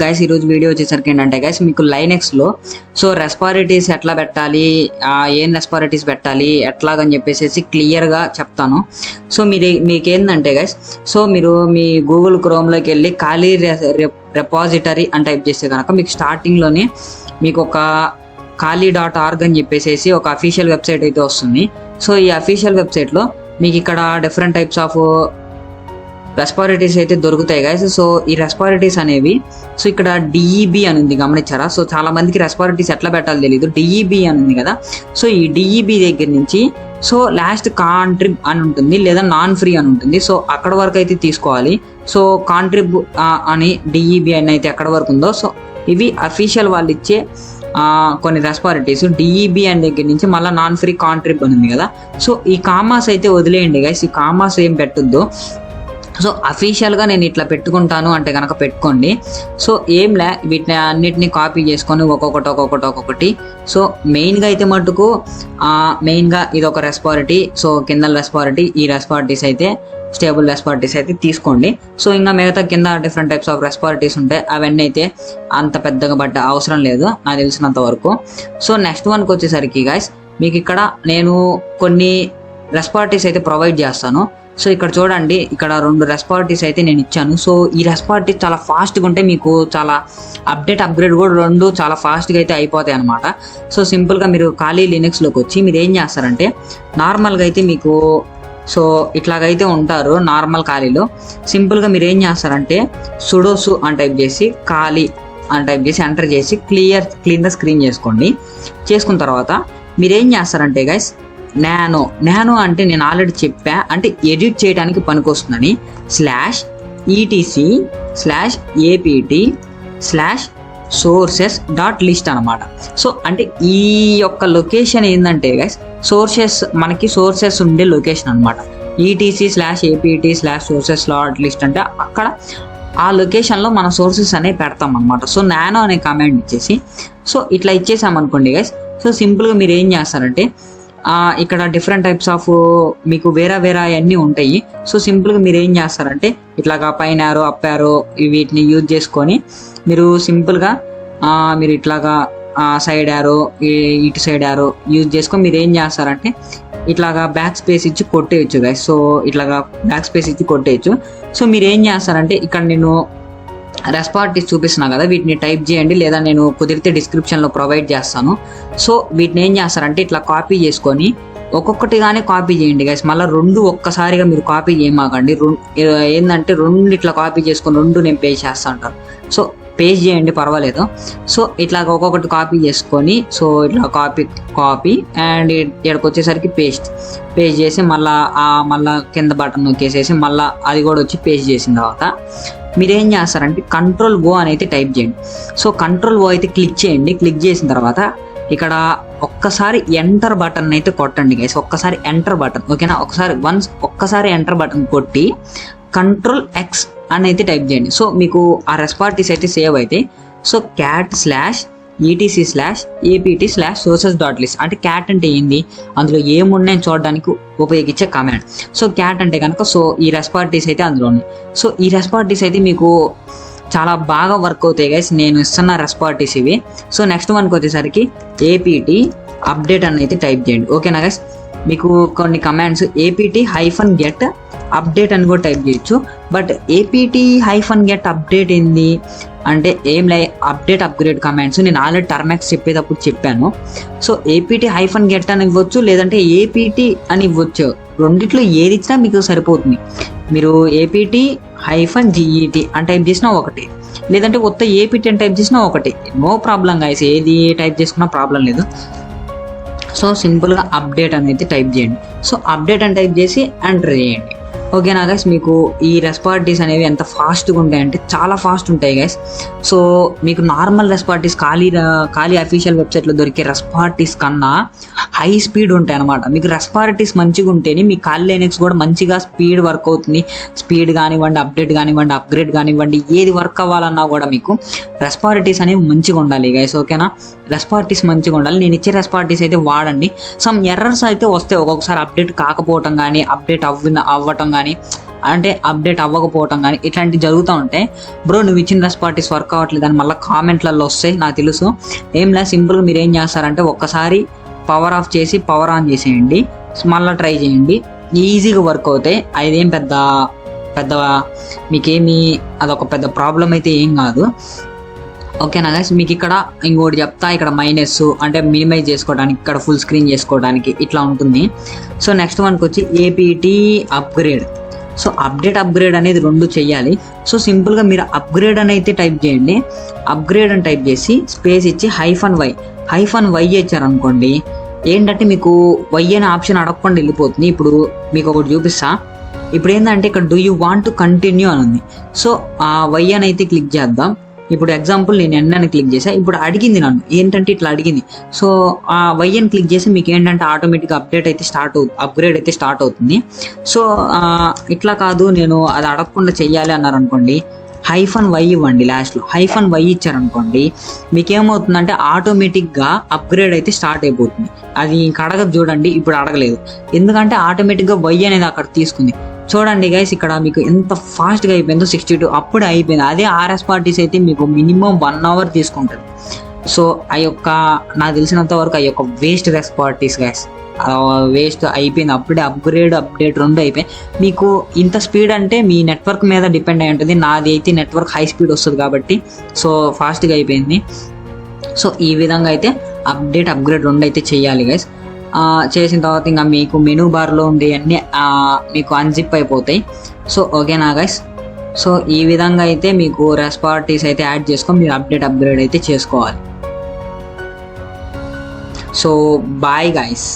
Guys ఈరోజు video వచ్చేసరికి ఏంటంటే గైస్ మీకు లైనెక్స్లో రెస్పారిటీస్ ఎట్లా పెట్టాలి, ఏం రెస్పారిటీస్ పెట్టాలి ఎట్లాగని చెప్పేసి క్లియర్గా చెప్తాను. మీకేందంటే గైస్ మీరు మీ గూగుల్ క్రోమ్లోకి వెళ్ళి ఖాళీ రెపాజిటరీ అని టైప్ చేస్తే కనుక మీకు స్టార్టింగ్లోనే మీకు ఒక kali.org అని చెప్పేసి ఒక అఫీషియల్ వెబ్సైట్ అయితే వస్తుంది. ఈ అఫీషియల్ వెబ్సైట్లో మీకు ఇక్కడ డిఫరెంట్ టైప్స్ ఆఫ్ రెస్పారిటీస్ అయితే దొరుకుతాయి గైస్. ఈ రెస్పారిటీస్ అనేవి ఇక్కడ డిఈబి అని ఉంది, గమనించారా? చాలా మందికి రెస్పారిటీస్ ఎట్లా పెట్టాలో తెలియదు. డిఈబి అని ఉంది కదా, ఈ డిఈబి దగ్గర నుంచి లాస్ట్ కాంట్రిబ్ అని ఉంటుంది, లేదా నాన్ ఫ్రీ అని ఉంటుంది. అక్కడ వరకు అయితే తీసుకోవాలి. కాంట్రిబ్ అని డిఈబి అని అయితే ఎక్కడ వరకు ఉందో ఇవి అఫీషియల్ వాళ్ళు ఇచ్చే కొన్ని రెస్పారిటీస్. డిఈబి అని దగ్గర నుంచి మళ్ళీ నాన్ ఫ్రీ కాంట్రిబ్ అని ఉంది కదా, ఈ కామాస్ అయితే వదిలేయండి గైస్. ఈ కామాస్ ఏం పెట్టొద్దు. అఫీషియల్గా నేను ఇట్లా పెట్టుకుంటాను అంటే కనుక పెట్టుకోండి. ఏంలే వీటిని అన్నిటినీ కాపీ చేసుకొని ఒక్కొక్కటి. మెయిన్గా అయితే మటుకు మెయిన్గా ఇది ఒక రెస్పారిటీ. కింద రెస్పారిటీ, ఈ రెస్పారిటీస్ అయితే స్టేబుల్ రెస్పారిటీస్ అయితే తీసుకోండి. ఇంకా మిగతా కింద డిఫరెంట్ టైప్స్ ఆఫ్ రెస్పారిటీస్ ఉంటాయి, అవన్నీ అయితే అంత పెద్దగా బట్ట అవసరం లేదు నాకు తెలిసినంత వరకు. నెక్స్ట్ వన్కి వచ్చేసరికి గైస్ మీకు ఇక్కడ నేను కొన్ని రెస్పారిటీస్ అయితే ప్రొవైడ్ చేస్తాను. ఇక్కడ చూడండి, ఇక్కడ 2 రెస్పారిటీస్ అయితే నేను ఇచ్చాను. ఈ రెస్పారిటీస్ చాలా ఫాస్ట్గా ఉంటాయి, మీకు చాలా అప్గ్రేడ్ కూడా 2 చాలా ఫాస్ట్గా అయితే అయిపోతాయి అనమాట. సింపుల్గా మీరు ఖాళీ లినక్స్లోకి వచ్చి మీరు ఏం చేస్తారంటే, నార్మల్గా అయితే మీకు ఇట్లాగైతే ఉంటారు నార్మల్ ఖాళీలో. సింపుల్గా మీరు ఏం చేస్తారంటే సుడోసు అని టైప్ చేసి ఖాళీ అని టైప్ చేసి ఎంటర్ చేసి క్లీన్ ద స్క్రీన్ చేసుకున్న తర్వాత మీరు ఏం చేస్తారంటే గైస్ నానో అంటే నేను ఆల్రెడీ చెప్పా, అంటే ఎడిట్ చేయడానికి పనికొస్తుందని /apt/sources.list అనమాట. అంటే ఈ యొక్క లొకేషన్ ఏంటంటే గైస్ మనకి సోర్సెస్ ఉండే లొకేషన్ అనమాట. etc/apt/sources.list అంటే అక్కడ ఆ లొకేషన్లో మన సోర్సెస్ అనేవి పెడతాం అనమాట. నానో అనే కమాండ్ ఇచ్చేసి ఇట్లా ఇచ్చేసామనుకోండి గైస్. సింపుల్గా మీరు ఏం చేస్తారంటే ఇక్కడ డిఫరెంట్ టైప్స్ ఆఫ్ మీకు వేరే అన్నీ ఉంటాయి. సింపుల్గా మీరు ఏం చేస్తారంటే ఇట్లాగా పైన యారో అప్ యారో వీటిని యూజ్ చేసుకొని మీరు సింపుల్గా మీరు ఇట్లాగా సైడ్ యారో ఇటు సైడ్ యారో యూజ్ చేసుకొని మీరు ఏం చేస్తారంటే ఇట్లాగా బ్యాక్ స్పేస్ ఇచ్చి కొట్టేయచ్చు గైస్. ఇట్లాగా బ్యాక్ స్పేస్ ఇచ్చి కొట్టేయచ్చు. మీరు ఏం చేస్తారంటే ఇక్కడ నేను రెస్పారిటీస్ చూపిస్తున్నా కదా, వీటిని టైప్ చేయండి, లేదా నేను కుదిరితే డిస్క్రిప్షన్లో ప్రొవైడ్ చేస్తాను. వీటిని ఏం చేస్తారంటే ఇట్లా కాపీ చేసుకొని ఒక్కొక్కటిగానే కాపీ చేయండి గైస్. మళ్ళీ 2 ఒక్కసారిగా మీరు కాపీ చేయమాకండి. ఏంటంటే 2 ఇట్లా కాపీ చేసుకొని 2 నేను పేస్ట్ చేస్తా ఉంటాను. పేస్ట్ చేయండి, పర్వాలేదు. ఇట్లా ఒక్కొక్కటి కాపీ చేసుకొని ఇట్లా కాపీ అండ్ ఇక్కడికి వచ్చేసరికి పేస్ట్ చేసి మళ్ళీ కింద బటన్ నొక్కేసేసి మళ్ళీ అది కూడా వచ్చి పేస్ట్ చేసిన తర్వాత మీరు ఏం చేస్తారంటే Ctrl O అని అయితే టైప్ చేయండి. Ctrl O అయితే క్లిక్ చేయండి. క్లిక్ చేసిన తర్వాత ఇక్కడ ఒక్కసారి ఎంటర్ బటన్ అయితే కొట్టండి గైస్. ఒక్కసారి ఎంటర్ బటన్, ఓకేనా? ఒక్కసారి ఎంటర్ బటన్ కొట్టి Ctrl X అని అయితే టైప్ చేయండి. మీకు ఆ రెస్పారిటీస్ అయితే సేవ్ అయితే cat/etc/apt/sources.list అంటే క్యాట్ అంటే ఏంది, అందులో ఏమున్నాయని చూడడానికి ఉపయోగించే కమాండ్. క్యాట్ అంటే కనుక ఈ రెస్పారిటీస్ అయితే అందులో ఉన్నాయి. ఈ రెస్పారిటీస్ అయితే మీకు చాలా బాగా వర్క్ అవుతాయి గైస్, నేను ఇస్తున్న రెస్పారిటీస్ ఇవి. నెక్స్ట్ వన్కి వచ్చేసరికి apt అప్డేట్ అని అయితే టైప్ చేయండి, ఓకేనా గైస్? మీకు కొన్ని కమాండ్స్ apt-get అప్డేట్ అని కూడా టైప్ చేయొచ్చు. బట్ apt-get అప్డేట్ ఏంది అంటే ఏం అప్డేట్ అప్గ్రేడ్ కమాండ్స్ నేను ఆల్రెడీ టర్మాక్స్ చెప్పేటప్పుడు చెప్పాను. apt-get అని ఇవ్వచ్చు, లేదంటే apt అని ఇవ్వచ్చు. రెండిట్లో ఏది ఇచ్చినా మీకు సరిపోతుంది. మీరు apt-get అని టైప్ చేసినా ఒకటి, లేదంటే కొత్త apt అని టైప్ చేసినా ఒకటి, నో ప్రాబ్లం గైస్. ఏది టైప్ చేసుకున్నా ప్రాబ్లం లేదు. సింపుల్గా అప్డేట్ అని అయితే టైప్ చేయండి. అప్డేట్ అని టైప్ చేసి ఎంటర్ చేయండి, ఓకేనా గైస్? మీకు ఈ రెస్పారిటీస్ అనేవి ఎంత ఫాస్ట్గా ఉంటాయంటే చాలా ఫాస్ట్ ఉంటాయి గైస్. మీకు నార్మల్ రెస్పారిటీస్ ఖాళీ అఫీషియల్ వెబ్సైట్లో దొరికే రెస్పారిటీస్ కన్నా హై స్పీడ్ ఉంటాయి అనమాట. మీకు రెస్పారిటీస్ మంచిగా ఉంటేనే మీ ఖాళీ లైనక్స్ కూడా మంచిగా స్పీడ్ వర్క్ అవుతుంది. స్పీడ్ కానివ్వండి, అప్డేట్ కానివ్వండి, అప్గ్రేడ్ కానివ్వండి, ఏది వర్క్ అవ్వాలన్నా కూడా మీకు రెస్పారిటీస్ అనేవి మంచిగా ఉండాలి గైస్, ఓకేనా? రెస్పారిటీస్ మంచిగా ఉండాలి. నేను ఇచ్చే రెస్పారిటీస్ అయితే వాడండి. సమ్ ఎర్రర్స్ అయితే వస్తాయి ఒక్కొక్కసారి, అప్డేట్ కాకపోవటం కానీ, అప్డేట్ అవ్వటం కానీ, అంటే అప్డేట్ అవ్వకపోవటం కానీ ఇట్లాంటివి జరుగుతూ ఉంటాయి. బ్రో నువ్వు ఇచ్చిన రెస్పారిటీస్ వర్క్ అవ్వట్లేదు అని మళ్ళీ కామెంట్లలో వస్తాయి, నాకు తెలుసు. ఏం లేదు, సింపుల్గా మీరు ఏం చేస్తారంటే ఒక్కసారి పవర్ ఆఫ్ చేసి పవర్ ఆన్ చేసేయండి, మళ్ళీ ట్రై చేయండి, ఈజీగా వర్క్ అవుతాయి. అదేం పెద్ద మీకేమి అదొక పెద్ద ప్రాబ్లం అయితే ఏం కాదు. ఓకేనా గైస్, మీకు ఇక్కడ ఇంకోటి చెప్తా, ఇక్కడ మైనస్ అంటే మినిమైజ్ చేసుకోవడానికి, ఇక్కడ ఫుల్ స్క్రీన్ చేసుకోవడానికి ఇట్లా ఉంటుంది. సో నెక్స్ట్ వన్కి వచ్చి ఏపీటీ అప్గ్రేడ్. సో అప్గ్రేడ్ అనేది 2 చెయ్యాలి. సో సింపుల్గా మీరు అప్గ్రేడ్ అని అయితే టైప్ చేయండి, అప్గ్రేడ్ అని టైప్ చేసి స్పేస్ ఇచ్చి -y ఇచ్చారనుకోండి, ఏంటంటే మీకు వై అనే ఆప్షన్ అడగకుండా వెళ్ళిపోతుంది. ఇప్పుడు మీకు ఒకటి చూపిస్తా. ఇప్పుడు ఏంటంటే ఇక్కడ do you want to continue అని ఉంది. సో ఆ వై అని అయితే క్లిక్ చేద్దాం. ఇప్పుడు ఎగ్జాంపుల్ నేను ఎన్ అని క్లిక్ చేసా, ఇప్పుడు అడిగింది నన్ను ఏంటంటే ఇట్లా అడిగింది. సో ఆ వై అని క్లిక్ చేసి మీకు ఏంటంటే ఆటోమేటిక్గా అప్గ్రేడ్ అయితే స్టార్ట్ అవుతుంది. సో ఇట్లా కాదు నేను అది అడగకుండా చెయ్యాలి అన్నారు అనుకోండి, -y ఇవ్వండి, లాస్ట్లో -y ఇచ్చారనుకోండి, మీకు ఏమవుతుందంటే ఆటోమేటిక్గా అప్గ్రేడ్ అయితే స్టార్ట్ అయిపోతుంది. అది ఇంకా అడగదు చూడండి, ఇప్పుడు అడగలేదు ఎందుకంటే ఆటోమేటిక్గా వై అనేది అక్కడ తీసుకుంది. చూడండి గైస్, ఇక్కడ మీకు ఎంత ఫాస్ట్గా అయిపోయిందో, 62 అప్పుడే అయిపోయింది. అదే ఆర్ఎస్ పార్టీస్ అయితే మీకు మినిమం 1 అవర్ తీసుకుంటుంది. సో నాకు తెలిసినంత వరకు వేస్ట్ రెస్పారిటీస్ గైస్, వేస్ట్ అయిపోయింది. అప్పుడే అప్డేట్ 2 అయిపోయి మీకు ఇంత స్పీడ్ అంటే మీ నెట్వర్క్ మీద డిపెండ్ అయి ఉంటుంది. నాది అయితే నెట్వర్క్ హై స్పీడ్ వస్తుంది కాబట్టి సో ఫాస్ట్గా అయిపోయింది. సో ఈ విధంగా అయితే అప్గ్రేడ్ 2 అయితే చేయాలి గైస్. చేసిన తర్వాత ఇంకా మీకు మెనూ బార్లో ఉండే అన్నీ మీకు అన్జిప్ అయిపోతాయి. సో ఓకేనా గైస్, సో ఈ విధంగా అయితే మీకు రెస్పారిటీస్ అయితే యాడ్ చేసుకొని మీరు అప్గ్రేడ్ అయితే చేసుకోవాలి. So bye guys.